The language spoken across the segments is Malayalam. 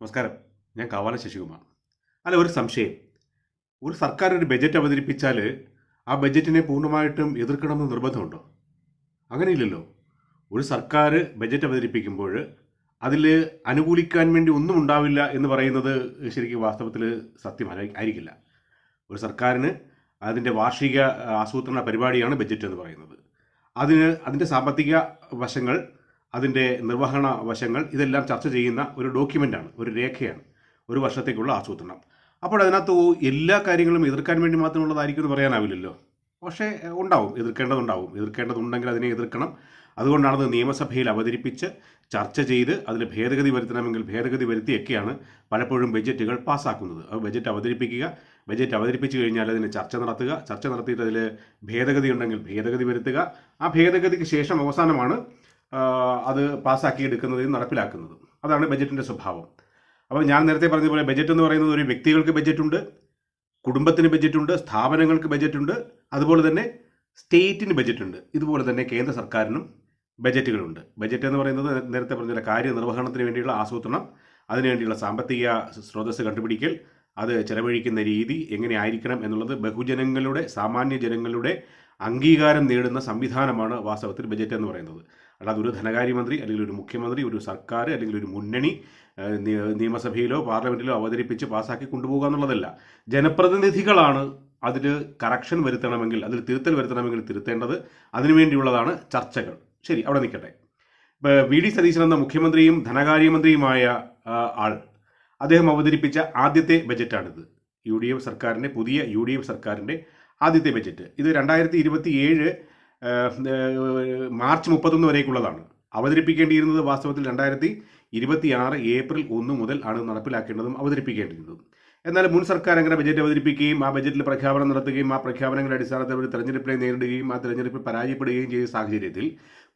നമസ്കാരം. ഞാൻ കാവാല ശശികുമാർ. അല്ല, ഒരു സംശയം. ഒരു സർക്കാർ ഒരു ബജറ്റ് അവതരിപ്പിച്ചാൽ ആ ബജറ്റിനെ പൂർണ്ണമായിട്ടും എതിർക്കണമെന്ന് നിർബന്ധമുണ്ടോ? അങ്ങനെയില്ലല്ലോ. ഒരു സർക്കാർ ബജറ്റ് അവതരിപ്പിക്കുമ്പോൾ അതിൽ അനുകൂലിക്കാൻ വേണ്ടി ഒന്നും ഉണ്ടാവില്ല എന്ന് പറയുന്നത് ശരിക്കും വാസ്തവത്തിൽ ആയിരിക്കില്ല. ഒരു സർക്കാരിന് അതിൻ്റെ വാർഷിക ആസൂത്രണ പരിപാടിയാണ് ബജറ്റ് എന്ന് പറയുന്നത്. അതിൻ്റെ സാമ്പത്തിക വശങ്ങൾ, അതിൻ്റെ നിർവഹണ വശങ്ങൾ ഇതെല്ലാം ചർച്ച ചെയ്യുന്ന ഒരു ഡോക്യുമെൻ്റാണ്, ഒരു രേഖയാണ് ഒരു വർഷത്തേക്കുള്ള ആസൂത്രണം. അപ്പോൾ അതിനകത്ത് എല്ലാ കാര്യങ്ങളും എതിർക്കാൻ വേണ്ടി മാത്രമുള്ളതായിരിക്കും എന്ന് പറയാനാവില്ലല്ലോ. പക്ഷേ എതിർക്കേണ്ടതുണ്ടെങ്കിൽ അതിനെ എതിർക്കണം. അതുകൊണ്ടാണത് നിയമസഭയിൽ അവതരിപ്പിച്ച് ചർച്ച ചെയ്ത് അതിൽ ഭേദഗതി വരുത്തണമെങ്കിൽ ഭേദഗതി വരുത്തിയൊക്കെയാണ് പലപ്പോഴും ബജറ്റുകൾ പാസ്സാക്കുന്നത്. അത് ബജറ്റ് അവതരിപ്പിച്ചു കഴിഞ്ഞാൽ അതിന് ചർച്ച നടത്തിയിട്ട് അതിൽ ഭേദഗതി ഉണ്ടെങ്കിൽ ഭേദഗതി വരുത്തുക. ആ ഭേദഗതിക്ക് ശേഷം അവസാനമാണ് അത് പാസ്സാക്കിയെടുക്കുന്നതും നടപ്പിലാക്കുന്നത്. അതാണ് ബജറ്റിൻ്റെ സ്വഭാവം. അപ്പോൾ ഞാൻ നേരത്തെ പറഞ്ഞതുപോലെ ബജറ്റ് എന്ന് പറയുന്നത് ഒരു വ്യക്തികൾക്ക് ബജറ്റുണ്ട്, കുടുംബത്തിന് ബജറ്റുണ്ട്, സ്ഥാപനങ്ങൾക്ക് ബജറ്റുണ്ട്, അതുപോലെ തന്നെ സ്റ്റേറ്റിന് ബജറ്റുണ്ട്. ഇതുപോലെ തന്നെ കേന്ദ്ര സർക്കാരിനും ബജറ്റുകളുണ്ട്. ബജറ്റ് എന്ന് പറയുന്നത് നേരത്തെ പറഞ്ഞ കാര്യനിർവഹണത്തിന് വേണ്ടിയുള്ള ആസൂത്രണം, അതിനുവേണ്ടിയുള്ള സാമ്പത്തിക സ്രോതസ്സ് കണ്ടുപിടിക്കൽ, അത് ചെലവഴിക്കുന്ന രീതി എങ്ങനെ ആയിരിക്കണം എന്നുള്ളത് ബഹുജനങ്ങളുടെ, സാമാന്യ ജനങ്ങളുടെ അംഗീകാരം നേടുന്ന സംവിധാനമാണ് വാസ്തവത്തിൽ ബജറ്റ് എന്ന് പറയുന്നത്. അല്ലാതെ ഒരു ധനകാര്യമന്ത്രി അല്ലെങ്കിൽ ഒരു മുഖ്യമന്ത്രി, ഒരു സർക്കാർ അല്ലെങ്കിൽ ഒരു മുന്നണി നിയമസഭയിലോ പാർലമെൻറ്റിലോ അവതരിപ്പിച്ച് പാസ്സാക്കി കൊണ്ടുപോകുക എന്നുള്ളതല്ല. ജനപ്രതിനിധികളാണ് അതിൽ കറക്ഷൻ വരുത്തണമെങ്കിൽ, അതിൽ തിരുത്തൽ വരുത്തണമെങ്കിൽ തിരുത്തേണ്ടത്. അതിനുവേണ്ടിയുള്ളതാണ് ചർച്ചകൾ. ശരി, അവിടെ നിൽക്കട്ടെ. ഇപ്പോൾ വി ഡി സതീശൻ എന്ന മുഖ്യമന്ത്രിയും ധനകാര്യമന്ത്രിയുമായ ആൾ, അദ്ദേഹം അവതരിപ്പിച്ച ആദ്യത്തെ ബജറ്റാണിത്. പുതിയ യു ഡി എഫ് സർക്കാരിൻ്റെ ആദ്യത്തെ ബജറ്റ്. ഇത് 2027 മാർച്ച് 31 വരേക്കുള്ളതാണ്. അവതരിപ്പിക്കേണ്ടിയിരുന്നത് വാസ്തവത്തിൽ 2026 ഏപ്രിൽ 1 മുതൽ ആണ് നടപ്പിലാക്കേണ്ടതും അവതരിപ്പിക്കേണ്ടിയിരുന്നതും. എന്നാൽ മുൻ സർക്കാർ അങ്ങനെ ബജറ്റ് അവതരിപ്പിക്കുകയും ആ ബജറ്റിൽ പ്രഖ്യാപനം നടത്തുകയും ആ പ്രഖ്യാപനങ്ങളുടെ അടിസ്ഥാനത്തിൽ ഒരു തെരഞ്ഞെടുപ്പിനെ നേരിടുകയും ആ തെരഞ്ഞെടുപ്പിൽ പരാജയപ്പെടുകയും ചെയ്ത സാഹചര്യത്തിൽ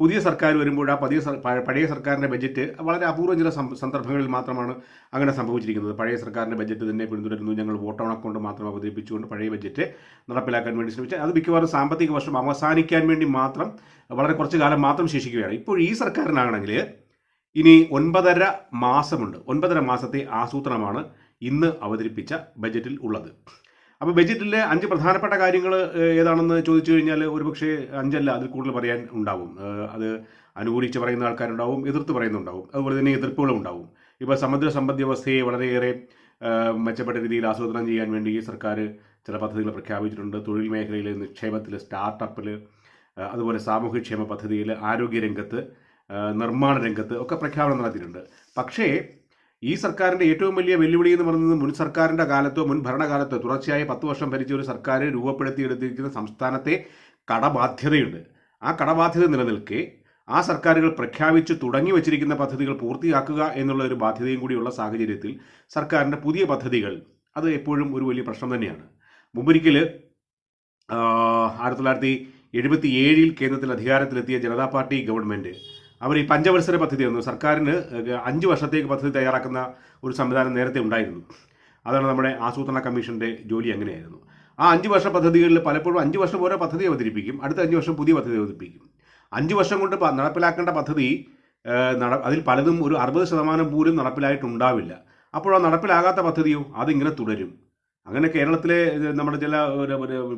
പുതിയ സർക്കാർ വരുമ്പോൾ ആ പഴയ സർക്കാരിൻ്റെ ബജറ്റ് വളരെ അപൂർവം ചില സന്ദർഭങ്ങളിൽ മാത്രമാണ് അങ്ങനെ സംഭവിച്ചിരിക്കുന്നത്. പഴയ സർക്കാരിൻ്റെ ബജറ്റ് തന്നെ പിന്തുടരുന്നു, ഞങ്ങൾ വോട്ടവണക്കൊണ്ട് മാത്രം അവതരിപ്പിച്ചുകൊണ്ട് പഴയ ബജറ്റ് നടപ്പിലാക്കാൻ വേണ്ടി ശ്രമിച്ചാൽ അത് മിക്കവാറും സാമ്പത്തിക വർഷം അവസാനിക്കാൻ വേണ്ടി മാത്രം വളരെ കുറച്ച് കാലം മാത്രം ശേഷിക്കുകയാണ്. ഇപ്പോൾ ഈ സർക്കാരിനാണെങ്കിൽ ഇനി 9.5 മാസമുണ്ട്. 9.5 മാസത്തെ ആസൂത്രണമാണ് ഇന്ന് അവതരിപ്പിച്ച ബജറ്റിൽ ഉള്ളത്. അപ്പോൾ ബജറ്റിലെ 5 പ്രധാനപ്പെട്ട കാര്യങ്ങൾ ഏതാണെന്ന് ചോദിച്ചു കഴിഞ്ഞാൽ ഒരുപക്ഷെ 5 അല്ല, അതിൽ കൂടുതൽ പറയാൻ ഉണ്ടാവും. അത് അനുകൂലിച്ച് പറയുന്ന ആൾക്കാരുണ്ടാവും, എതിർത്ത് പറയുന്നുണ്ടാവും, അതുപോലെ തന്നെ എതിർപ്പുകളും ഉണ്ടാവും. ഇപ്പോൾ സമ്പദ് വ്യവസ്ഥയെ വളരെയേറെ മെച്ചപ്പെട്ട രീതിയിൽ ആസൂത്രണം ചെയ്യാൻ വേണ്ടി ഈ സർക്കാർ ചില പദ്ധതികൾ പ്രഖ്യാപിച്ചിട്ടുണ്ട്. തൊഴിൽ മേഖലയിൽ, നിക്ഷേപത്തിൽ, സ്റ്റാർട്ടപ്പിൽ, അതുപോലെ സാമൂഹ്യക്ഷേമ പദ്ധതിയിൽ, ആരോഗ്യരംഗത്ത്, നിർമ്മാണ രംഗത്ത് ഒക്കെ പ്രഖ്യാപനം നടത്തിയിട്ടുണ്ട്. പക്ഷേ ഈ സർക്കാരിൻ്റെ ഏറ്റവും വലിയ വെല്ലുവിളി എന്ന് പറയുന്നത് മുൻ സർക്കാരിൻ്റെ കാലത്തോ മുൻ ഭരണകാലത്തോ തുടർച്ചയായി 10 വർഷം ഭരിച്ച ഒരു സർക്കാർ രൂപപ്പെടുത്തിയെടുത്തിരിക്കുന്ന സംസ്ഥാനത്തെ കടബാധ്യതയുണ്ട്. ആ കടബാധ്യത നിലനിൽക്കെ ആ സർക്കാരുകൾ പ്രഖ്യാപിച്ച് തുടങ്ങി വച്ചിരിക്കുന്ന പദ്ധതികൾ പൂർത്തിയാക്കുക എന്നുള്ള ഒരു ബാധ്യതയും കൂടിയുള്ള സാഹചര്യത്തിൽ സർക്കാരിൻ്റെ പുതിയ പദ്ധതികൾ അത് എപ്പോഴും ഒരു വലിയ പ്രശ്നം തന്നെയാണ്. മുമ്പൊരിക്കൽ 1977 കേന്ദ്രത്തിൽ അധികാരത്തിലെത്തിയ ജനതാ പാർട്ടി ഗവൺമെൻറ് അവർ ഈ പഞ്ചവത്സര പദ്ധതി വന്നു. സർക്കാരിന് 5 വർഷത്തേക്ക് പദ്ധതി തയ്യാറാക്കുന്ന ഒരു സംവിധാനം നേരത്തെ ഉണ്ടായിരുന്നു. അതാണ് നമ്മുടെ ആസൂത്രണ കമ്മീഷൻ്റെ ജോലി. അങ്ങനെയായിരുന്നു. ആ 5 വർഷ പദ്ധതികളിൽ പലപ്പോഴും 5 വർഷം ഓരോ പദ്ധതി അവതരിപ്പിക്കും, അടുത്ത 5 വർഷം പുതിയ പദ്ധതി അവതരിപ്പിക്കും. 5 വർഷം കൊണ്ട് നടപ്പിലാക്കേണ്ട പദ്ധതി അതിൽ പലതും ഒരു 60% പോലും നടപ്പിലായിട്ടുണ്ടാവില്ല. അപ്പോൾ ആ നടപ്പിലാകാത്ത പദ്ധതിയോ അതിങ്ങനെ തുടരും. അങ്ങനെ കേരളത്തിലെ നമ്മുടെ ചില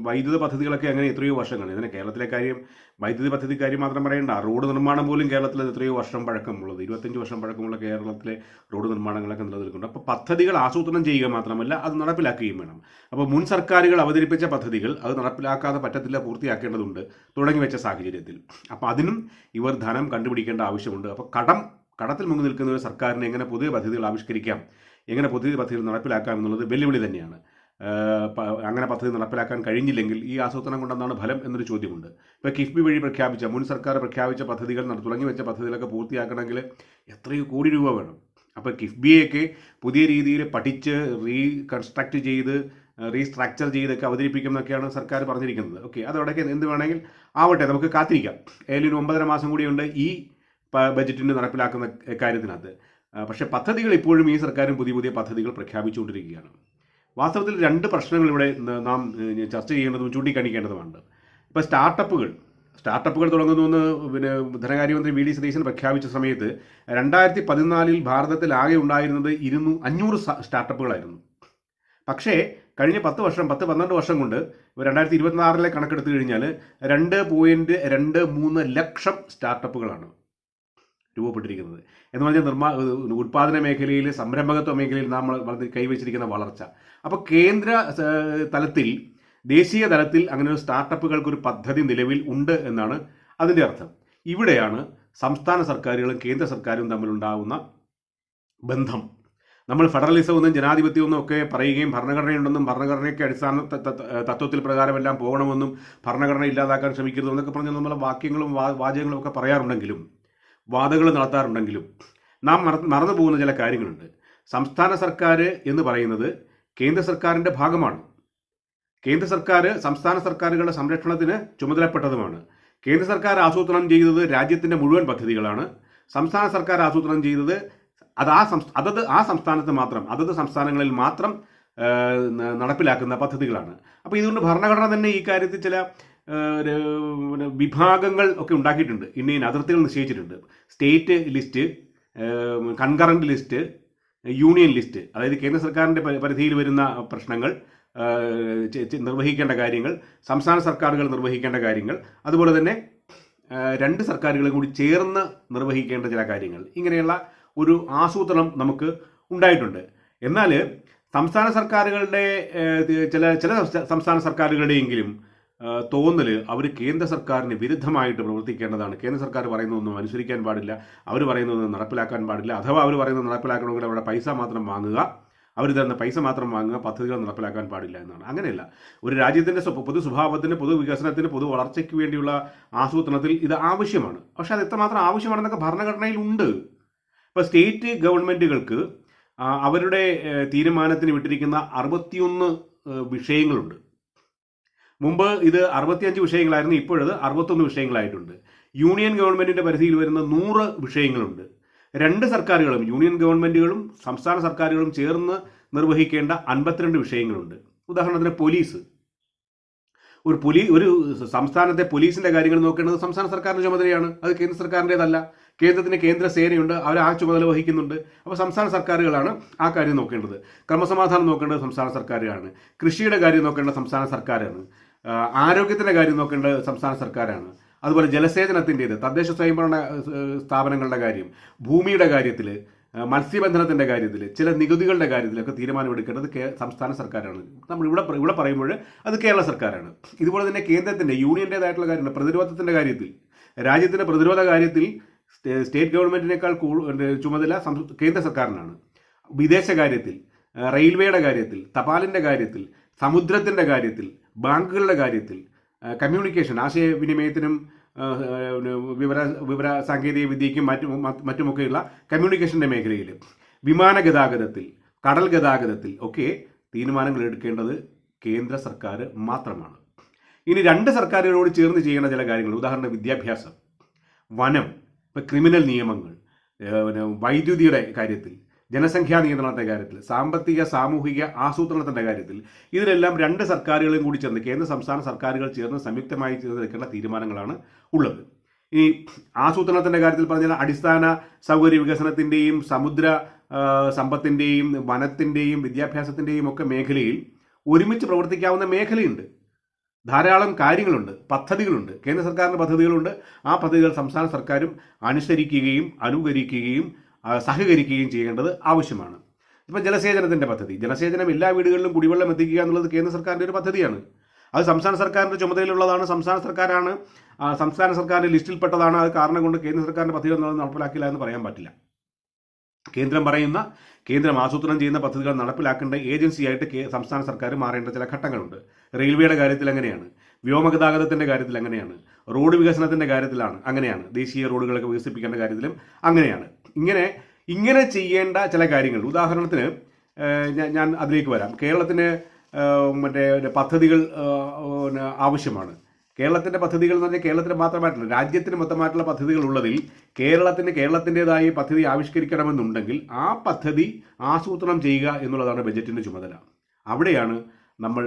വൈദ്യുത പദ്ധതികളൊക്കെ അങ്ങനെ എത്രയോ വർഷങ്ങൾ. ഇതിന് കേരളത്തിലെ കാര്യം, വൈദ്യുതി പദ്ധതി കാര്യം മാത്രം പറയേണ്ട, റോഡ് നിർമ്മാണം പോലും കേരളത്തിൽ എത്രയോ വർഷം പഴക്കമുള്ളത്, 25 വർഷം പഴക്കമുള്ള കേരളത്തിലെ റോഡ് നിർമ്മാണങ്ങളൊക്കെ നിലനിൽക്കുന്നുണ്ട്. അപ്പോൾ പദ്ധതികൾ ആസൂത്രണം ചെയ്യുക മാത്രമല്ല അത് നടപ്പിലാക്കുകയും വേണം. അപ്പോൾ മുൻ സർക്കാരുകൾ അവതരിപ്പിച്ച പദ്ധതികൾ അത് നടപ്പിലാക്കാതെ പറ്റത്തില്ല, പൂർത്തിയാക്കേണ്ടതുണ്ട് തുടങ്ങി വെച്ച സാഹചര്യത്തിൽ. അപ്പോൾ അതിനും ഇവർ ധനം കണ്ടുപിടിക്കേണ്ട ആവശ്യമുണ്ട്. അപ്പോൾ കടത്തിൽ മുങ്ങി നിൽക്കുന്ന ഒരു സർക്കാരിന് എങ്ങനെ പുതിയ പദ്ധതികൾ ആവിഷ്കരിക്കാം, എങ്ങനെ പുതിയ പദ്ധതികൾ നടപ്പിലാക്കാം എന്നുള്ളത് വെല്ലുവിളി തന്നെയാണ്. അങ്ങനെ പദ്ധതി നടപ്പിലാക്കാൻ കഴിഞ്ഞില്ലെങ്കിൽ ഈ ആസൂത്രണം കൊണ്ടെന്നാണ് ഫലം എന്നൊരു ചോദ്യമുണ്ട്. ഇപ്പോൾ കിഫ്ബി വഴി മുൻ സർക്കാർ പ്രഖ്യാപിച്ച പദ്ധതികൾ, തുടങ്ങി വെച്ച പദ്ധതികളൊക്കെ പൂർത്തിയാക്കണമെങ്കിൽ എത്രയോ കോടി രൂപ വേണം. അപ്പോൾ കിഫ്ബിയൊക്കെ പുതിയ രീതിയിൽ പഠിച്ച് റീകൺസ്ട്രക്റ്റ് ചെയ്ത് റീസ്ട്രക്ചർ ചെയ്തൊക്കെ അവതരിപ്പിക്കും എന്നൊക്കെയാണ് സർക്കാർ പറഞ്ഞിരിക്കുന്നത്. ഓക്കെ, അതോടൊക്കെ എന്ത് വേണമെങ്കിൽ ആവട്ടെ, നമുക്ക് കാത്തിരിക്കാം. ഏതായാലും 9.5 മാസം കൂടിയുണ്ട് ഈ ബജറ്റിന് നടപ്പിലാക്കുന്ന കാര്യത്തിനകത്ത്. പക്ഷേ പദ്ധതികൾ ഇപ്പോഴും ഈ സർക്കാരും പുതിയ പദ്ധതികൾ പ്രഖ്യാപിച്ചുകൊണ്ടിരിക്കുകയാണ്. വാസ്തവത്തിൽ 2 പ്രശ്നങ്ങൾ ഇവിടെ നാം ചർച്ച ചെയ്യേണ്ടതും ചൂണ്ടിക്കാണിക്കേണ്ടതുമാണ്. ഇപ്പോൾ സ്റ്റാർട്ടപ്പുകൾ, സ്റ്റാർട്ടപ്പുകൾ തുടങ്ങുന്നുവെന്ന് ധനകാര്യമന്ത്രി വി ഡി സതീശൻ പ്രഖ്യാപിച്ച സമയത്ത് 2014 ഭാരതത്തിൽ ആകെ ഉണ്ടായിരുന്നത് 500 സ്റ്റാർട്ടപ്പുകളായിരുന്നു. പക്ഷേ കഴിഞ്ഞ 10-12 വർഷം കൊണ്ട് 2026 കണക്കെടുത്തു കഴിഞ്ഞാൽ 2.23 ലക്ഷം സ്റ്റാർട്ടപ്പുകളാണ് രൂപപ്പെട്ടിരിക്കുന്നത്. എന്ന് പറഞ്ഞാൽ ഉൽപ്പാദന മേഖലയിൽ, സംരംഭകത്വ മേഖലയിൽ നമ്മൾ കൈവച്ചിരിക്കുന്ന വളർച്ച. അപ്പോൾ കേന്ദ്ര തലത്തിൽ, ദേശീയ തലത്തിൽ അങ്ങനെ ഒരു സ്റ്റാർട്ടപ്പുകൾക്കൊരു പദ്ധതി നിലവിൽ ഉണ്ട് എന്നാണ് അതിൻ്റെ അർത്ഥം. ഇവിടെയാണ് സംസ്ഥാന സർക്കാരുകളും കേന്ദ്ര സർക്കാരും തമ്മിലുണ്ടാകുന്ന ബന്ധം. നമ്മൾ ഫെഡറലിസം എന്നും ജനാധിപത്യം എന്നും ഒക്കെ പറയുകയും ഭരണഘടനയുണ്ടെന്നും ഭരണഘടനയ്ക്ക് അടിസ്ഥാന തത്വത്തിൽ പ്രകാരമെല്ലാം പോകണമെന്നും ഭരണഘടന ഇല്ലാതാക്കാൻ ശ്രമിക്കരുതെന്നൊക്കെ പറഞ്ഞ് നമ്മൾ വാക്യങ്ങളും വാചകങ്ങളും ഒക്കെ പറയാറുണ്ടെങ്കിലും, വാദങ്ങൾ നടത്താറുണ്ടെങ്കിലും നാം മറന്നു പോകുന്ന ചില കാര്യങ്ങളുണ്ട്. സംസ്ഥാന സർക്കാർ എന്ന് പറയുന്നത് കേന്ദ്ര സർക്കാരിൻ്റെ ഭാഗമാണ്. കേന്ദ്ര സർക്കാർ സംസ്ഥാന സർക്കാരുകളുടെ സംരക്ഷണത്തിന് ചുമതലപ്പെട്ടതുമാണ്. കേന്ദ്ര സർക്കാർ ആസൂത്രണം ചെയ്തത് രാജ്യത്തിൻ്റെ മുഴുവൻ പദ്ധതികളാണ്. സംസ്ഥാന സർക്കാർ ആസൂത്രണം ചെയ്തത് ആ സംസ്ഥാനത്ത് മാത്രം, അതത് സംസ്ഥാനങ്ങളിൽ മാത്രം നടപ്പിലാക്കുന്ന പദ്ധതികളാണ്. അപ്പോൾ ഇതുകൊണ്ട് ഭരണഘടന തന്നെ ഈ കാര്യത്തിൽ ചില വിഭാഗങ്ങൾ ഒക്കെ ഉണ്ടാക്കിയിട്ടുണ്ട്. ഇന്ന അതിർത്തികൾ നിശ്ചയിച്ചിട്ടുണ്ട്. State list, concurrent list, union list. അതായത് കേന്ദ്ര സർക്കാരിൻ്റെ പരിധിയിൽ വരുന്ന പ്രശ്നങ്ങൾ, നിർവഹിക്കേണ്ട കാര്യങ്ങൾ, സംസ്ഥാന സർക്കാരുകൾ നിർവഹിക്കേണ്ട കാര്യങ്ങൾ, അതുപോലെ തന്നെ രണ്ട് സർക്കാരുകളും കൂടി ചേർന്ന് നിർവഹിക്കേണ്ട ചില കാര്യങ്ങൾ. ഇങ്ങനെയുള്ള ഒരു ആസൂത്രണം നമുക്ക് ഉണ്ടായിട്ടുണ്ട്. എന്നാൽ സംസ്ഥാന സർക്കാരുകളുടെ ചില സംസ്ഥാന സർക്കാരുകളുടെയെങ്കിലും തോന്നൽ അവർ കേന്ദ്ര സർക്കാരിന് വിരുദ്ധമായിട്ട് പ്രവർത്തിക്കേണ്ടതാണ്. കേന്ദ്ര സർക്കാർ പറയുന്നതൊന്നും അനുസരിക്കാൻ പാടില്ല, അവർ പറയുന്നതൊന്നും നടപ്പിലാക്കാൻ പാടില്ല. അഥവാ അവർ പറയുന്നത് നടപ്പിലാക്കണമെങ്കിൽ അവരുടെ പൈസ മാത്രം വാങ്ങുക, അവർ തരുന്ന പൈസ മാത്രം വാങ്ങുക, പദ്ധതികൾ നടപ്പിലാക്കാൻ പാടില്ല എന്നാണ്. അങ്ങനെയല്ല. ഒരു രാജ്യത്തിൻ്റെ പൊതു സ്വഭാവത്തിന്, പൊതു വികസനത്തിന്, പൊതു വളർച്ചയ്ക്ക് വേണ്ടിയുള്ള ആസൂത്രണത്തിൽ ഇത് ആവശ്യമാണ്. പക്ഷെ അത് എത്രമാത്രം ആവശ്യമാണെന്നൊക്കെ ഭരണഘടനയിൽ ഉണ്ട്. ഇപ്പോൾ സ്റ്റേറ്റ് ഗവൺമെൻറ്റുകൾക്ക് അവരുടെ തീരുമാനത്തിന് വിട്ടിരിക്കുന്ന 61 വിഷയങ്ങളുണ്ട്. മുമ്പ് ഇത് 65 വിഷയങ്ങളായിരുന്നു, ഇപ്പോഴത് 61 വിഷയങ്ങളായിട്ടുണ്ട്. യൂണിയൻ ഗവൺമെൻറ്റിൻ്റെ പരിധിയിൽ വരുന്ന 100 വിഷയങ്ങളുണ്ട്. രണ്ട് സർക്കാരുകളും, യൂണിയൻ ഗവൺമെൻറ്റുകളും സംസ്ഥാന സർക്കാരുകളും ചേർന്ന് നിർവഹിക്കേണ്ട 52 വിഷയങ്ങളുണ്ട്. ഉദാഹരണത്തിന് പോലീസ്. ഒരു സംസ്ഥാനത്തെ പോലീസിൻ്റെ കാര്യങ്ങൾ നോക്കേണ്ടത് സംസ്ഥാന സർക്കാരിൻ്റെ ചുമതലയാണ്. അത് കേന്ദ്ര സർക്കാരിൻ്റേതല്ല. കേന്ദ്രത്തിന് കേന്ദ്ര സേനയുണ്ട്, അവർ ആ ചുമതല വഹിക്കുന്നുണ്ട്. അപ്പോൾ സംസ്ഥാന സർക്കാരുകളാണ് ആ കാര്യം നോക്കേണ്ടത്. ക്രമസമാധാനം നോക്കേണ്ടത് സംസ്ഥാന സർക്കാരാണ്. കൃഷിയുടെ കാര്യം നോക്കേണ്ടത് സംസ്ഥാന സർക്കാരാണ്. ആരോഗ്യത്തിൻ്റെ കാര്യം നോക്കേണ്ടത് സംസ്ഥാന സർക്കാരാണ്. അതുപോലെ ജലസേചനത്തിൻ്റേത്, തദ്ദേശ സ്വയംഭരണ സ്ഥാപനങ്ങളുടെ കാര്യം, ഭൂമിയുടെ കാര്യത്തിൽ, മത്സ്യബന്ധനത്തിൻ്റെ കാര്യത്തിൽ, ചില നികുതികളുടെ കാര്യത്തിലൊക്കെ തീരുമാനമെടുക്കേണ്ടത് സംസ്ഥാന സർക്കാരാണ്. നമ്മൾ ഇവിടെ പറയുമ്പോൾ അത് കേരള സർക്കാരാണ്. ഇതുപോലെ തന്നെ കേന്ദ്രത്തിൻ്റെ, യൂണിയൻ്റേതായിട്ടുള്ള കാര്യങ്ങൾ, പ്രതിരോധത്തിൻ്റെ കാര്യത്തിൽ, രാജ്യത്തിൻ്റെ പ്രതിരോധ കാര്യത്തിൽ സ്റ്റേറ്റ് ഗവൺമെൻറ്റിനേക്കാൾ ചുമതല കേന്ദ്ര സർക്കാരിനാണ്. വിദേശകാര്യത്തിൽ, റെയിൽവേയുടെ കാര്യത്തിൽ, തപാലിൻ്റെ കാര്യത്തിൽ, സമുദ്രത്തിൻ്റെ കാര്യത്തിൽ, ബാങ്കുകളുടെ കാര്യത്തിൽ, കമ്മ്യൂണിക്കേഷൻ, ആശയവിനിമയത്തിനും വിവര സാങ്കേതിക വിദ്യയ്ക്കും മറ്റുമൊക്കെയുള്ള കമ്മ്യൂണിക്കേഷൻ്റെ മേഖലയിൽ, വിമാന ഗതാഗതത്തിൽ, കടൽ ഗതാഗതത്തിൽ ഒക്കെ തീരുമാനങ്ങൾ എടുക്കേണ്ടത് കേന്ദ്ര സർക്കാർ മാത്രമാണ്. ഇനി രണ്ട് സർക്കാരുകളോട് ചേർന്ന് ചെയ്യേണ്ട ചില കാര്യങ്ങൾ, ഉദാഹരണം വിദ്യാഭ്യാസം, വനം, ഇപ്പോൾ ക്രിമിനൽ നിയമങ്ങൾ, വൈദ്യുതിയുടെ കാര്യത്തിൽ, ജനസംഖ്യാ നിയന്ത്രണത്തിൻ്റെ കാര്യത്തിൽ, സാമ്പത്തിക സാമൂഹിക ആസൂത്രണത്തിൻ്റെ കാര്യത്തിൽ, ഇതിലെല്ലാം രണ്ട് സർക്കാരുകളും കൂടി ചേർന്ന്, കേന്ദ്ര സംസ്ഥാന സർക്കാരുകൾ ചേർന്ന് സംയുക്തമായി ചേർന്നെടുക്കേണ്ട തീരുമാനങ്ങളാണ് ഉള്ളത്. ഈ ആസൂത്രണത്തിൻ്റെ കാര്യത്തിൽ പറഞ്ഞാൽ അടിസ്ഥാന സൗകര്യ വികസനത്തിൻ്റെയും സമുദ്ര സമ്പത്തിൻ്റെയും വനത്തിൻ്റെയും വിദ്യാഭ്യാസത്തിൻ്റെയും ഒക്കെ മേഖലയിൽ ഒരുമിച്ച് പ്രവർത്തിക്കാവുന്ന മേഖലയുണ്ട്. ധാരാളം കാര്യങ്ങളുണ്ട്, പദ്ധതികളുണ്ട്, കേന്ദ്ര സർക്കാരിൻ്റെ പദ്ധതികളുണ്ട്. ആ പദ്ധതികൾ സംസ്ഥാന സർക്കാരും അനുസരിക്കുകയും അനുകരിക്കുകയും സഹകരിക്കുകയും ചെയ്യേണ്ടത് ആവശ്യമാണ്. ഇപ്പം ജലസേചനത്തിൻ്റെ പദ്ധതി, ജലസേചനം എല്ലാ വീടുകളിലും കുടിവെള്ളം എത്തിക്കുക എന്നുള്ളത് കേന്ദ്ര സർക്കാരിൻ്റെ ഒരു പദ്ധതിയാണ്. അത് സംസ്ഥാന സർക്കാരിൻ്റെ ചുമതലയിലുള്ളതാണ്. സംസ്ഥാന സർക്കാരാണ്, സംസ്ഥാന സർക്കാരിൻ്റെ ലിസ്റ്റിൽപ്പെട്ടതാണ്. അത് കാരണം കൊണ്ട് കേന്ദ്ര സർക്കാരിൻ്റെ പദ്ധതി ഒന്നും നടപ്പിലാക്കില്ല എന്ന് പറയാൻ പറ്റില്ല. കേന്ദ്രം ആസൂത്രണം ചെയ്യുന്ന പദ്ധതികൾ നടപ്പിലാക്കേണ്ട ഏജൻസിയായിട്ട് സംസ്ഥാന സർക്കാർ മാറേണ്ട ചില ഘട്ടങ്ങളുണ്ട്. റെയിൽവേയുടെ കാര്യത്തിൽ അങ്ങനെയാണ്, വ്യോമഗതാഗതത്തിൻ്റെ കാര്യത്തിൽ അങ്ങനെയാണ്, റോഡ് വികസനത്തിൻ്റെ കാര്യത്തിലാണ് അങ്ങനെയാണ്, ദേശീയ റോഡുകളൊക്കെ വികസിപ്പിക്കേണ്ട കാര്യത്തിലും അങ്ങനെയാണ്. ഇങ്ങനെ ചെയ്യേണ്ട ചില കാര്യങ്ങൾ, ഉദാഹരണത്തിന് ഞാൻ അതിലേക്ക് വരാം. കേരളത്തിന് പദ്ധതികൾ ആവശ്യമാണ്. കേരളത്തിൻ്റെ പദ്ധതികൾ എന്ന് പറഞ്ഞാൽ കേരളത്തിന് മാത്രമായിട്ടുള്ള, രാജ്യത്തിന് മൊത്തമായിട്ടുള്ള പദ്ധതികൾ ഉള്ളതിൽ കേരളത്തിൻ്റെതായ പദ്ധതി ആവിഷ്കരിക്കണമെന്നുണ്ടെങ്കിൽ ആ പദ്ധതി ആസൂത്രണം ചെയ്യുക എന്നുള്ളതാണ് ബജറ്റിൻ്റെ ചുമതല. അവിടെയാണ് നമ്മൾ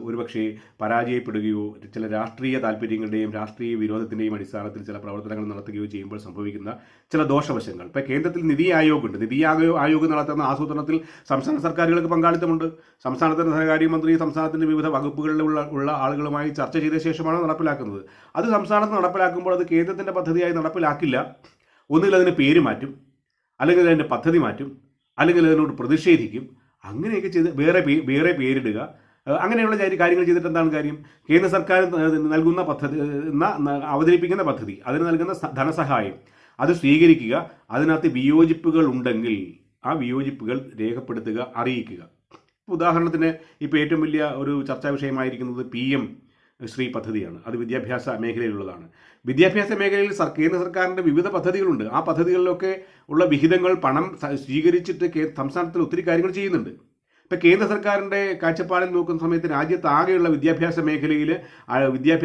ഒരുപക്ഷെ പരാജയപ്പെടുകയോ ചില രാഷ്ട്രീയ താല്പര്യങ്ങളുടെയും രാഷ്ട്രീയ വിരോധത്തിൻ്റെയും അടിസ്ഥാനത്തിൽ ചില പ്രവർത്തനങ്ങൾ നടത്തുകയോ ചെയ്യുമ്പോൾ സംഭവിക്കുന്ന ചില ദോഷവശങ്ങൾ. ഇപ്പോൾ കേന്ദ്രത്തിൽ നിതി ആയോഗ് ഉണ്ട്. നിതി ആയോഗ് നടത്തുന്ന ആസൂത്രണത്തിൽ സംസ്ഥാന സർക്കാരുകൾക്ക് പങ്കാളിത്തമുണ്ട്. സംസ്ഥാനത്തിൻ്റെ ധനകാര്യമന്ത്രി സംസ്ഥാനത്തിൻ്റെ വിവിധ വകുപ്പുകളിൽ ഉള്ള ആളുകളുമായി ചർച്ച ചെയ്ത ശേഷമാണ് നടപ്പിലാക്കുന്നത്. അത് സംസ്ഥാനത്ത് നടപ്പിലാക്കുമ്പോൾ അത് കേന്ദ്രത്തിൻ്റെ പദ്ധതിയായി നടപ്പിലാക്കില്ല. ഒന്നുകിൽ അതിന് പേര് മാറ്റും, അല്ലെങ്കിൽ അതിൻ്റെ പദ്ധതി മാറ്റും, അല്ലെങ്കിൽ അതിനോട് പ്രതിഷേധിക്കും. അങ്ങനെയൊക്കെ ചെയ്ത് വേറെ പേരിടുക, അങ്ങനെയുള്ള കാര്യങ്ങൾ ചെയ്തിട്ട് എന്താണ് കാര്യം? കേന്ദ്ര സർക്കാർ നൽകുന്ന പദ്ധതി, അവതരിപ്പിക്കുന്ന പദ്ധതി, അതിന് നൽകുന്ന ധനസഹായം അത് സ്വീകരിക്കുക. അതിനകത്ത് വിയോജിപ്പുകൾ ഉണ്ടെങ്കിൽ ആ വിയോജിപ്പുകൾ രേഖപ്പെടുത്തുക, അറിയിക്കുക. ഉദാഹരണത്തിന് ഇപ്പോൾ ഏറ്റവും വലിയ ഒരു ചർച്ചാ വിഷയമായിരിക്കുന്നത് PM ശ്രീ പദ്ധതിയാണ്. അത് വിദ്യാഭ്യാസ മേഖലയിലുള്ളതാണ്. വിദ്യാഭ്യാസ മേഖലയിൽ കേന്ദ്ര സർക്കാരിൻ്റെ വിവിധ പദ്ധതികളുണ്ട്. ആ പദ്ധതികളിലൊക്കെ ഉള്ള വിഹിതങ്ങൾ, പണം സ്വീകരിച്ചിട്ട് സംസ്ഥാനത്തിൽ ഒത്തിരി കാര്യങ്ങൾ ചെയ്യുന്നുണ്ട്. ഇപ്പോൾ കേന്ദ്ര സർക്കാരിൻ്റെ കാഴ്ചപ്പാടിൽ നോക്കുന്ന സമയത്ത് രാജ്യത്താകെയുള്ള വിദ്യാഭ്യാസ മേഖലയിൽ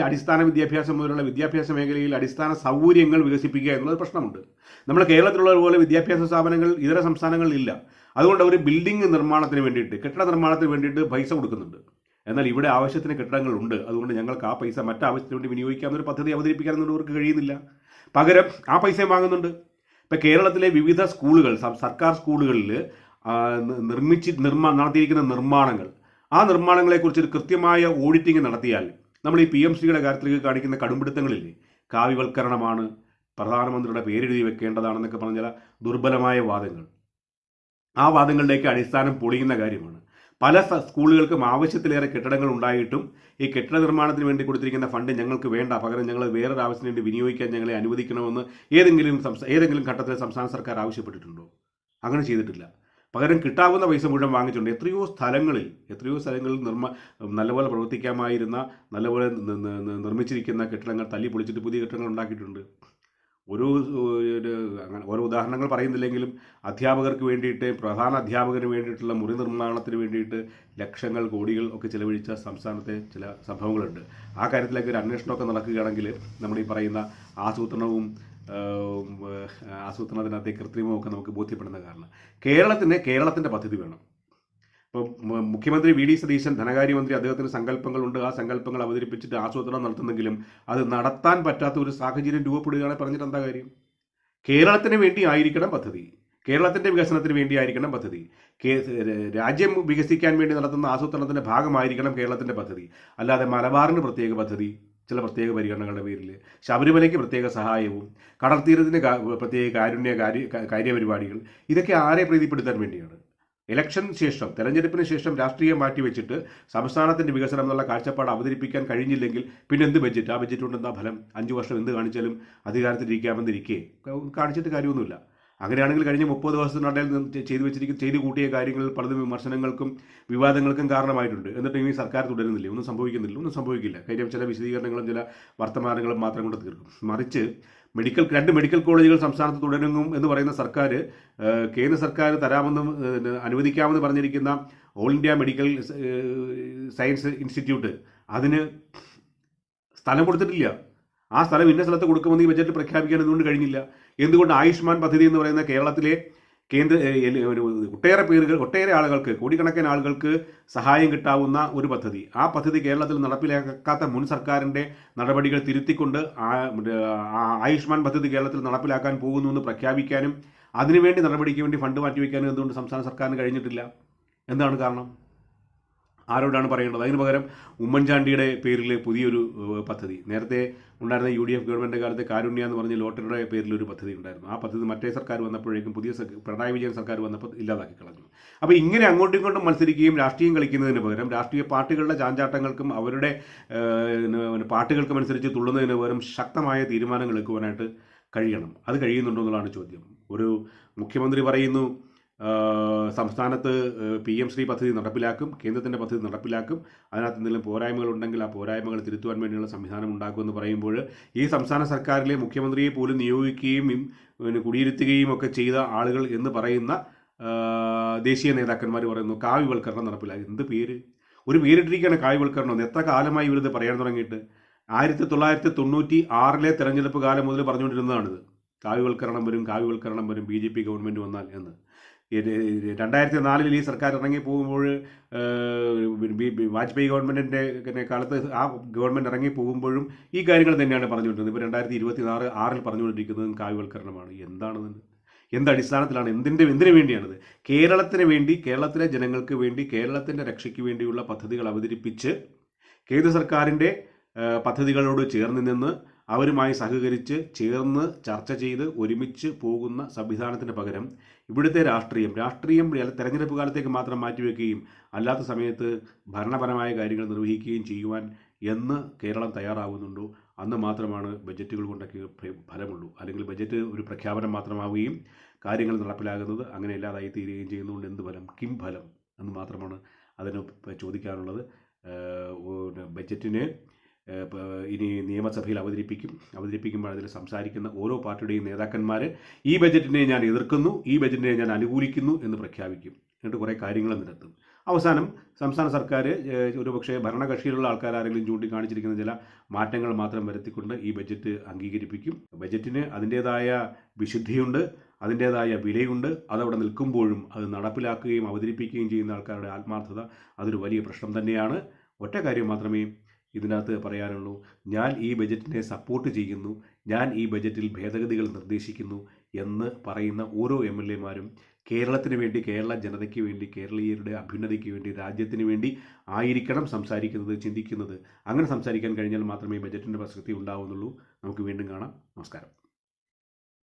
അടിസ്ഥാന വിദ്യാഭ്യാസം മുതലുള്ള വിദ്യാഭ്യാസ മേഖലയിൽ അടിസ്ഥാന സൗകര്യങ്ങൾ വികസിപ്പിക്കുക എന്നുള്ളത് പ്രശ്നമുണ്ട്. നമ്മുടെ കേരളത്തിലുള്ളതുപോലെ വിദ്യാഭ്യാസ സ്ഥാപനങ്ങൾ ഇതര സംസ്ഥാനങ്ങളിലില്ല. അതുകൊണ്ട് അവർ ബിൽഡിംഗ് നിർമ്മാണത്തിന് വേണ്ടിയിട്ട്, കെട്ടിട നിർമ്മാണത്തിന് വേണ്ടിയിട്ട് പൈസ കൊടുക്കുന്നുണ്ട്. എന്നാൽ ഇവിടെ ആവശ്യത്തിന് കെട്ടിടങ്ങളുണ്ട്. അതുകൊണ്ട് ഞങ്ങൾക്ക് ആ പൈസ മറ്റാവശ്യത്തിന് വേണ്ടി വിനിയോഗിക്കാവുന്നൊരു പദ്ധതി അവതരിപ്പിക്കാനൊന്നും അവർക്ക് കഴിയുന്നില്ല. പകരം ആ പൈസ വാങ്ങുന്നുണ്ട്. ഇപ്പം കേരളത്തിലെ വിവിധ സ്കൂളുകൾ, സർക്കാർ സ്കൂളുകളിൽ നടത്തിയിരിക്കുന്ന നിർമ്മാണങ്ങൾ, ആ നിർമ്മാണങ്ങളെക്കുറിച്ച് ഒരു കൃത്യമായ ഓഡിറ്റിംഗ് നടത്തിയാൽ നമ്മൾ ഈ PM ശ്രീയുടെ കാര്യത്തിലേക്ക് കാണിക്കുന്ന കടുംപിടുത്തങ്ങളില്ലേ, കാവ്യവൽക്കരണമാണ്, പ്രധാനമന്ത്രിയുടെ പേരെഴുതി വെക്കേണ്ടതാണെന്നൊക്കെ പറഞ്ഞ ദുർബലമായ വാദങ്ങൾ, ആ വാദങ്ങളിലേക്ക് അടിസ്ഥാനം പൊളിയുന്ന കാര്യമാണ്. പല സ്കൂളുകൾക്കും ആവശ്യത്തിലേറെ കെട്ടിടങ്ങൾ ഉണ്ടായിട്ടും ഈ കെട്ടിട നിർമ്മാണത്തിന് വേണ്ടി കൊടുത്തിരിക്കുന്ന ഫണ്ട് ഞങ്ങൾക്ക് വേണ്ട, പകരം ഞങ്ങൾ വേറൊരു ആവശ്യത്തിന് വേണ്ടി വിനിയോഗിക്കാൻ ഞങ്ങളെ അനുവദിക്കണമെന്ന് ഏതെങ്കിലും ഘട്ടത്തിൽ സംസ്ഥാന സർക്കാർ ആവശ്യപ്പെട്ടിട്ടുണ്ടോ? അങ്ങനെ ചെയ്തിട്ടില്ല. പകരം കിട്ടാവുന്ന പൈസ മുഴുവൻ വാങ്ങിച്ചിട്ടുണ്ട്. എത്രയോ സ്ഥലങ്ങളിൽ നല്ലപോലെ പ്രവർത്തിക്കാമായിരുന്ന, നല്ലപോലെ നിർമ്മിച്ചിരിക്കുന്ന കെട്ടിടങ്ങൾ തല്ലി പൊളിച്ചിട്ട് പുതിയ കെട്ടിടങ്ങൾ ഉണ്ടാക്കിയിട്ടുണ്ട്. ഓരോ ഉദാഹരണങ്ങൾ പറയുന്നില്ലെങ്കിലും അധ്യാപകർക്ക് വേണ്ടിയിട്ട്, പ്രധാന അധ്യാപകന് വേണ്ടിയിട്ടുള്ള മുറി നിർമ്മാണത്തിന് വേണ്ടിയിട്ട് ലക്ഷങ്ങൾ, കോടികൾ ഒക്കെ ചിലവഴിച്ച സംസ്ഥാനത്തെ ചില സംഭവങ്ങളുണ്ട്. ആ കാര്യത്തിലേക്ക് ഒരു അന്വേഷണമൊക്കെ നടക്കുകയാണെങ്കിൽ നമ്മൾ ഈ പറയുന്ന ആസൂത്രണത്തിനകത്തെ കൃത്രിമമൊക്കെ നമുക്ക് ബോധ്യപ്പെടുന്ന കാരണം. കേരളത്തിൻ്റെ പദ്ധതി വേണം. ഇപ്പോൾ മുഖ്യമന്ത്രി VD സതീശൻ, ധനകാര്യമന്ത്രി, അദ്ദേഹത്തിന് സങ്കല്പങ്ങളുണ്ട്. ആ സങ്കല്പങ്ങൾ അവതരിപ്പിച്ചിട്ട് ആസൂത്രണം നടത്തുന്നെങ്കിലും അത് നടത്താൻ പറ്റാത്ത ഒരു സാഹചര്യം രൂപപ്പെടുകയാണെന്ന് പറഞ്ഞിട്ട് എന്താ കാര്യം? കേരളത്തിന് വേണ്ടി ആയിരിക്കണം പദ്ധതി, കേരളത്തിൻ്റെ വികസനത്തിന് വേണ്ടി ആയിരിക്കണം പദ്ധതി, രാജ്യം വികസിക്കാൻ വേണ്ടി നടത്തുന്ന ആസൂത്രണത്തിൻ്റെ ഭാഗമായിരിക്കണം കേരളത്തിൻ്റെ പദ്ധതി. അല്ലാതെ മലബാറിന് പ്രത്യേക പദ്ധതി, ചില പ്രത്യേക പരിഗണനകളുടെ പേരിൽ, ശബരിമലയ്ക്ക് പ്രത്യേക സഹായവും, കടൽത്തീരത്തിന് പ്രത്യേക കാര്യപരിപാടികൾ, ഇതൊക്കെ ആരെ പ്രീതിപ്പെടുത്താൻ വേണ്ടിയാണ്? തെരഞ്ഞെടുപ്പിന് ശേഷം രാഷ്ട്രീയം മാറ്റിവെച്ചിട്ട് സംസ്ഥാനത്തിൻ്റെ വികസനം എന്നുള്ള കാഴ്ചപ്പാട് അവതരിപ്പിക്കാൻ കഴിഞ്ഞില്ലെങ്കിൽ പിന്നെ എന്ത് ബഡ്ജറ്റ്? ആ ബഡ്ജറ്റ് കൊണ്ട് എന്താ ഫലം? 5 വർഷം എന്ത് കാണിച്ചാലും അധികാരത്തിലിരിക്കാമെന്നിരിക്കെ കാണിച്ചിട്ട് കാര്യമൊന്നുമില്ല. അങ്ങനെയാണെങ്കിൽ കഴിഞ്ഞ 30 ദിവസത്തിനിടയിൽ ചെയ്തു കൂട്ടിയ കാര്യങ്ങൾ പലതും വിമർശനങ്ങൾക്കും വിവാദങ്ങൾക്കും കാരണമായിട്ടുണ്ട്. എന്നിട്ട് ഇനി സർക്കാർ തുടരുന്നില്ല, ഒന്നും സംഭവിക്കില്ല. കാര്യം ചില വിശദീകരണങ്ങളും ചില വർത്തമാനങ്ങളും മാത്രം കൊണ്ട് തീർക്കും. മറിച്ച് 2 മെഡിക്കൽ കോളേജുകൾ സംസ്ഥാനത്ത് തുടരുന്നു എന്ന് പറയുന്ന സർക്കാർ, കേന്ദ്ര സർക്കാർ അനുവദിക്കാമെന്ന് പറഞ്ഞിരിക്കുന്ന all India medical science institute, അതിന് സ്ഥലം കൊടുത്തിട്ടില്ല. ആ സ്ഥലം ഇന്ന സ്ഥലത്ത് കൊടുക്കുമെന്ന് ഈ ബജറ്റ് പ്രഖ്യാപിക്കാൻ എന്തുകൊണ്ട് കഴിഞ്ഞില്ല? എന്തുകൊണ്ട് ആയുഷ്മാൻ പദ്ധതി എന്ന് പറയുന്ന കേരളത്തിലെ ഒട്ടേറെ ആളുകൾക്ക്, കോടിക്കണക്കിന് ആളുകൾക്ക് സഹായം കിട്ടാവുന്ന ഒരു പദ്ധതി, ആ പദ്ധതി കേരളത്തിൽ നടപ്പിലാക്കാത്ത മുൻ സർക്കാരിൻ്റെ നടപടികൾ തിരുത്തിക്കൊണ്ട് ആയുഷ്മാൻ പദ്ധതി കേരളത്തിൽ നടപ്പിലാക്കാൻ പോകുന്നു എന്ന് പ്രഖ്യാപിക്കാനും അതിനുവേണ്ടി നടപടിക്ക് വേണ്ടി ഫണ്ട് മാറ്റിവെക്കാനും എന്തുകൊണ്ട് സംസ്ഥാന സർക്കാരിന് കഴിഞ്ഞിട്ടില്ല? എന്താണ് കാരണം? ആരോടാണ് പറയേണ്ടത്? അതിന് പകരം ഉമ്മൻചാണ്ടിയുടെ പേരിൽ പുതിയൊരു പദ്ധതി, നേരത്തെ ഉണ്ടായിരുന്ന UDF ഗവൺമെൻറ് കാലത്ത് കാരുണ്യ എന്ന് പറഞ്ഞ് ലോട്ടറിയുടെ പേരിലൊരു പദ്ധതി ഉണ്ടായിരുന്നു. ആ പദ്ധതി മറ്റേ സർക്കാർ വന്നപ്പോഴേക്കും, പിണറായി വിജയൻ സർക്കാർ വന്നപ്പോൾ ഇല്ലാതാക്കി കളഞ്ഞു. അപ്പോൾ ഇങ്ങനെ അങ്ങോട്ടും ഇങ്ങോട്ടും മത്സരിക്കുകയും രാഷ്ട്രീയം കളിക്കുന്നതിന് പകരം, രാഷ്ട്രീയ പാർട്ടികളുടെ ചാഞ്ചാട്ടങ്ങൾക്കും അവരുടെ പാർട്ടികൾക്കും അനുസരിച്ച് തുള്ളുന്നതിന് പകരം ശക്തമായ തീരുമാനങ്ങൾ എടുക്കുവാനായിട്ട് കഴിയണം. അത് കഴിയുന്നുണ്ടോ എന്നുള്ളതാണ് ചോദ്യം. ഒരു മുഖ്യമന്ത്രി പറയുന്നു സംസ്ഥാനത്ത് PM ശ്രീ പദ്ധതി നടപ്പിലാക്കും, കേന്ദ്രത്തിൻ്റെ പദ്ധതി നടപ്പിലാക്കും, അതിനകത്ത് എന്തെങ്കിലും പോരായ്മകളുണ്ടെങ്കിൽ ആ പോരായ്മകൾ തിരുത്തുവാൻ വേണ്ടിയുള്ള സംവിധാനം ഉണ്ടാക്കുമെന്ന് പറയുമ്പോൾ ഈ സംസ്ഥാന സർക്കാരിലെ മുഖ്യമന്ത്രിയെ പോലും നിയോഗിക്കുകയും കുടിയിരുത്തുകയും ഒക്കെ ചെയ്ത ആളുകൾ എന്ന് പറയുന്ന ദേശീയ നേതാക്കന്മാർ പറയുന്നു കാവ്യവൽക്കരണം നടപ്പിലാക്കി. എന്ത് പേര്? ഒരു പേരിട്ടിരിക്കുകയാണ് കാവ്യവൽക്കരണം. എത്ര കാലമായി ഇവരിത് പറയാൻ തുടങ്ങിയിട്ട്? 1996 തെരഞ്ഞെടുപ്പ് കാലം മുതൽ പറഞ്ഞുകൊണ്ടിരുന്നതാണിത്. കാവ്യവൽക്കരണം വരും BJP ഗവൺമെൻറ് വന്നാൽ എന്ന്. 2004 ഈ സർക്കാർ ഇറങ്ങി പോകുമ്പോൾ വാജ്പേയി ഗവൺമെൻറ്റിൻ്റെ കാലത്ത് ആ ഗവൺമെൻറ് ഇറങ്ങി പോകുമ്പോഴും ഈ കാര്യങ്ങൾ തന്നെയാണ് പറഞ്ഞുകൊണ്ടിരുന്നത്. ഇപ്പോൾ 2026 പറഞ്ഞുകൊണ്ടിരിക്കുന്നതും കാവ്യവൽക്കരണമാണ്. എന്താണെന്ന്, എന്തടിസ്ഥാനത്തിലാണ്, എന്തിനു വേണ്ടിയാണിത്? കേരളത്തിന് വേണ്ടി, കേരളത്തിലെ ജനങ്ങൾക്ക് വേണ്ടി, കേരളത്തിൻ്റെ രക്ഷയ്ക്ക് വേണ്ടിയുള്ള പദ്ധതികൾ അവതരിപ്പിച്ച് കേന്ദ്ര സർക്കാരിൻ്റെ പദ്ധതികളോട് ചേർന്ന് നിന്ന് അവരുമായി സഹകരിച്ച് ചേർന്ന് ചർച്ച ചെയ്ത് ഒരുമിച്ച് പോകുന്ന സംവിധാനത്തിന് പകരം ഇവിടുത്തെ രാഷ്ട്രീയം തെരഞ്ഞെടുപ്പ് കാലത്തേക്ക് മാത്രം മാറ്റിവെക്കുകയും അല്ലാത്ത സമയത്ത് ഭരണപരമായ കാര്യങ്ങൾ നിർവഹിക്കുകയും ചെയ്യുവാൻ എന്ന് കേരളം തയ്യാറാവുന്നുണ്ടോ അന്ന് മാത്രമാണ് ബജറ്റുകൾ കൊണ്ടൊക്കെ ഫലമുള്ളൂ. അല്ലെങ്കിൽ ബജറ്റ് ഒരു പ്രഖ്യാപനം മാത്രമാവുകയും കാര്യങ്ങൾ നടപ്പിലാകുന്നത് അങ്ങനെ ഇല്ലാതായി തീരുകയും ചെയ്യുന്നതുകൊണ്ട് എന്ത് ഫലം, കിം ഫലം എന്ന് മാത്രമാണ് അതിന് ചോദിക്കാനുള്ളത്. ബജറ്റിന് ഇനി നിയമസഭയിൽ അവതരിപ്പിക്കുമ്പോൾ അതിൽ സംസാരിക്കുന്ന ഓരോ പാർട്ടിയുടെയും നേതാക്കന്മാർ ഈ ബജറ്റിനെ ഞാൻ എതിർക്കുന്നു, ഈ ബജറ്റിനെ ഞാൻ അനുകൂലിക്കുന്നു എന്ന് പ്രഖ്യാപിക്കും. എന്നിട്ട് കുറേ കാര്യങ്ങൾ നിരത്തും. അവസാനം സംസ്ഥാന സർക്കാർ ഒരുപക്ഷെ ഭരണകക്ഷിയിലുള്ള ആൾക്കാരെങ്കിലും ചൂണ്ടിക്കാണിച്ചിരിക്കുന്ന ചില മാറ്റങ്ങൾ മാത്രം വരുത്തിക്കൊണ്ട് ഈ ബജറ്റ് അംഗീകരിപ്പിക്കും. ബജറ്റിന് അതിൻ്റേതായ വിശുദ്ധിയുണ്ട്, അതിൻ്റേതായ വിലയുണ്ട്. അതവിടെ നിൽക്കുമ്പോഴും അത് നടപ്പിലാക്കുകയും അവതരിപ്പിക്കുകയും ചെയ്യുന്ന ആൾക്കാരുടെ ആത്മാർത്ഥത അതൊരു വലിയ പ്രശ്നം തന്നെയാണ്. ഒറ്റ കാര്യം മാത്രമേ ഇതിനകത്ത് പറയാനുള്ളൂ. ഞാൻ ഈ ബജറ്റിനെ സപ്പോർട്ട് ചെയ്യുന്നു, ഞാൻ ഈ ബജറ്റിൽ ഭേദഗതികൾ നിർദ്ദേശിക്കുന്നു എന്ന് പറയുന്ന ഓരോ MLA മാരും കേരളത്തിന് വേണ്ടി, കേരള ജനതയ്ക്ക് വേണ്ടി, കേരളീയരുടെ അഭ്യുന്നതിക്ക് വേണ്ടി, രാജ്യത്തിന് വേണ്ടി ആയിരിക്കണം സംസാരിക്കുന്നത്, ചിന്തിക്കുന്നത്. അങ്ങനെ സംസാരിക്കാൻ കഴിഞ്ഞാൽ മാത്രമേ ബജറ്റിൻ്റെ പ്രസക്തി ഉണ്ടാവുന്നുള്ളൂ. നമുക്ക് വീണ്ടും കാണാം. നമസ്കാരം.